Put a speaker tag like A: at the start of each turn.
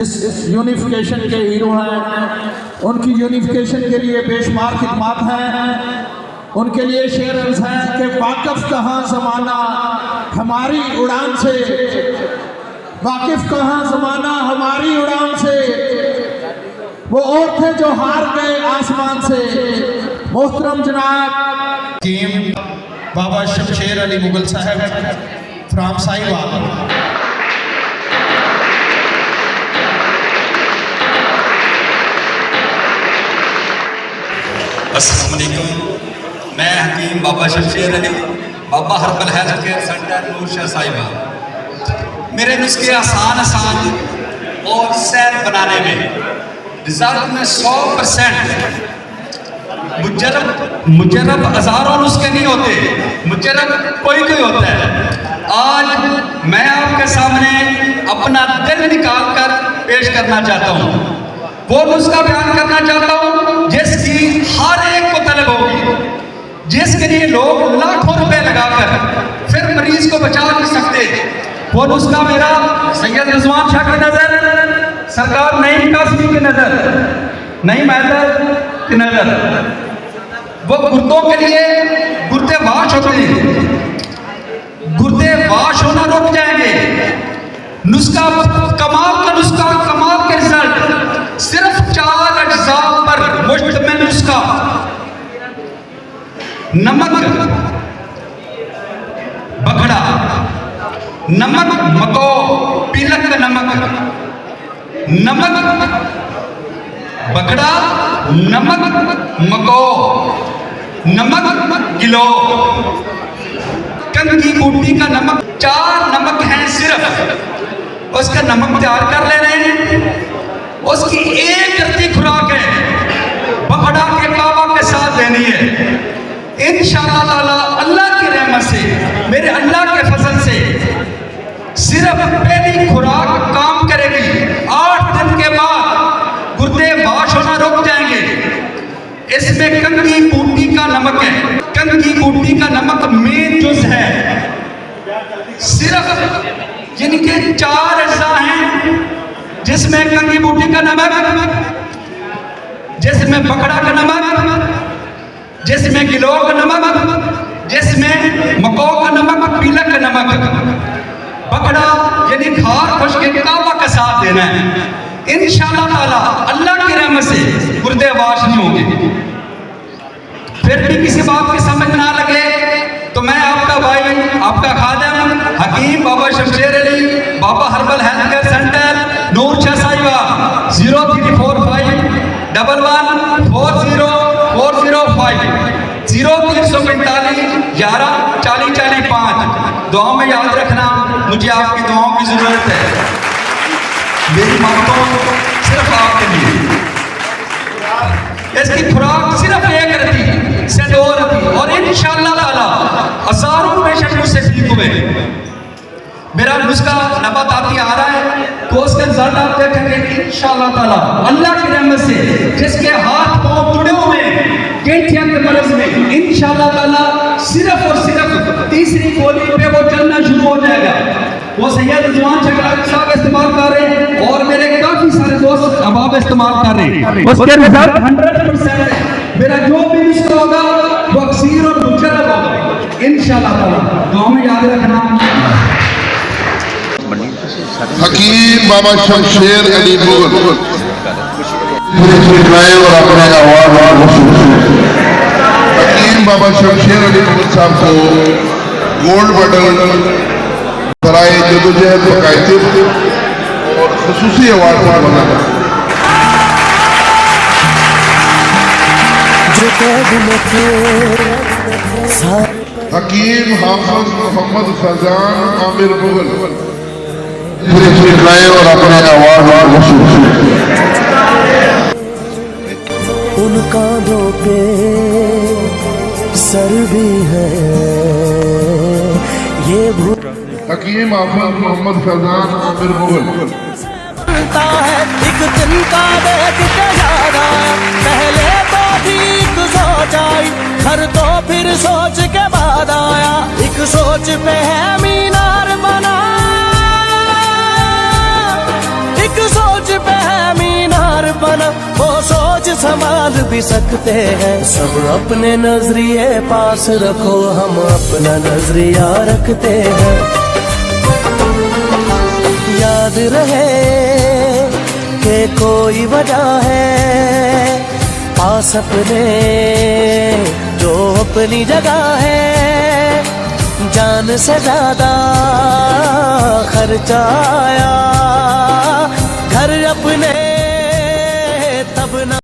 A: इस यूनिफिकेशन के हीरो हैं, उनकी यूनिफिकेशन के लिए बेशुमार खिदमात हैं। उनके लिए शेर अर्ज़ है कि वाकिफ़ कहाँ ज़माना हमारी उड़ान से, वाकिफ़ कहाँ ज़माना हमारी उड़ान से, वो और थे जो हार गए आसमान से। मोहतरम जनाब टीम बाबा शमशेर अली मुगल साहब फ्राम साहिवाल।
B: अस्सलाम वालेकुम, मैं हकीम बाबा शमशेर अली, बाबा हर्बल हेल्थ केयर सेंटर नूर शाह साहिबा। मेरे नुस्खे आसान और सेहत बनाने में रिजल्ट में 100%। मुजरब हज़ारों नुस्खे नहीं होते, मुजरब कोई होता है। आज मैं आपके सामने अपना दिल निकाल कर पेश करना चाहता हूँ, वो नुस्खा बयान करना चाहता हूँ जिसकी हर एक को तलब होगी, जिसके लिए लोग लाखों रुपए लगाकर फिर मरीज को बचा नहीं सकते। वो नुस्खा मेरा सैयद रिजवान शाह की नजर, सरकार नईम कासमी की नजर, नईम हैदर की नजर, वो गुर्दों के लिए गुर्दे वाश होते हैं, गुर्दे वाश होना रुक जाएंगे। नुस्खा कमाल का नुस्खा, कमाल के रिजल्ट, सिर्फ 4 अज्जा पर मुश्तमिल नुस्खा। नमक बगड़ा, नमक मको, पीलक का नमक, नमक बगड़ा, नमक मको, नमक किलो, कंद की बूटी का नमक, 4 नमक हैं सिर्फ। उसका नमक तैयार कर ले रहे हैं, उसकी एक रत्ती खुराक है, बगड़ा के कावा के साथ देनी है। इंशाअल्लाह ताला अल्लाह की रहमत से, मेरे अल्लाह के फजल से सिर्फ पहली खुराक काम करेगी। 8 दिन के बाद गुर्दे वाश होना रुक जाएंगे। इसमें कंद की बूटी का नमक है, कंद की बूटी का नमक मेन जुज है। सिर्फ जिनके 4 अज्जा हैं, जिसमें कंद की बूटी का नमक, जिसमें बकड़ा का नमक, जिसमें गिलो का नमक, जिसमें मको का नमक, पीलक का नमक, बकड़ा यानी खार खुश्क कावा का साथ देना है। इंशाअल्लाह ताला अल्लाह की रहमत से गुर्दे वाश नहीं होंगे। फिर भी किसी बात की समझ ना लगे तो मैं आपका भाई, आपका खादिम हकीम बाबा शमशेर अली, बाबा हर्बल हेल्थ केयर सेंटर नूर शाह साहिबा, 0345 11 40405 0345 11 40 45। दुआओं में याद रखना, मुझे आपकी दुआओं की जरूरत है। मेरी मांगों सिर्फ आपके लिए। इसकी खुराक सिर्फ 1 रत्ती से 2 रत्ती, और इंशाअल्लाह ताला हज़ारों पेशेंट मुझसे ठीक हुए। मेरा नुस्खा नबाताती आ रहा है तो उसके रिजल्ट आप देखेंगे इंशाअल्लाह ताला अल्लाह की रहमत से। जिसके हाथ पांव जुड़े हुए गेठिया के मर्ज में, इंशाअल्लाह ताला सिर्फ और सिर्फ तीसरी गोली पे वो चलना शुरू हो जाएगा। वो सैयद रिजवान शाह साहब इस्तेमाल कर रहे हैं और मेरे काफी सारे दोस्त अहबाब इस्तेमाल कर रहे हैं। उसके रिजल्ट 100% है। मेरा जो भी नुस्खा होगा वो अक्सीर और मुजरब होगा इंशाअल्लाह ताला। दुआ में याद रखना।
C: हकीम बाबा शमशेर अली मुगल और अपने अवार्ड हकीम बाबा शमशेर अली मुगल साहब को गोल्ड मेडल सराय जदोजहद बकायदे और खुसूसी अवार्ड पर बना। हकीम हाफिज मोहम्मद फैजान आमिर मुगल और अपने अवार्ड
D: उन कांधों पे सर भी है ये
C: हकीम हाफिज मोहम्मद फैजान आमिर मुगल।
D: एक दिन का देख के याद आया, पहले तो ठीक सोच आई, हर तो फिर सोच के बाद आया, एक सोच पे है मीनार बना, एक सोच संभाल भी सकते हैं। सब अपने नजरिए पास रखो, हम अपना नजरिया रखते हैं। याद रहे कि कोई वजह है, पास अपने जो अपनी जगह है। जान से ज्यादा खर्चा आया, घर अपने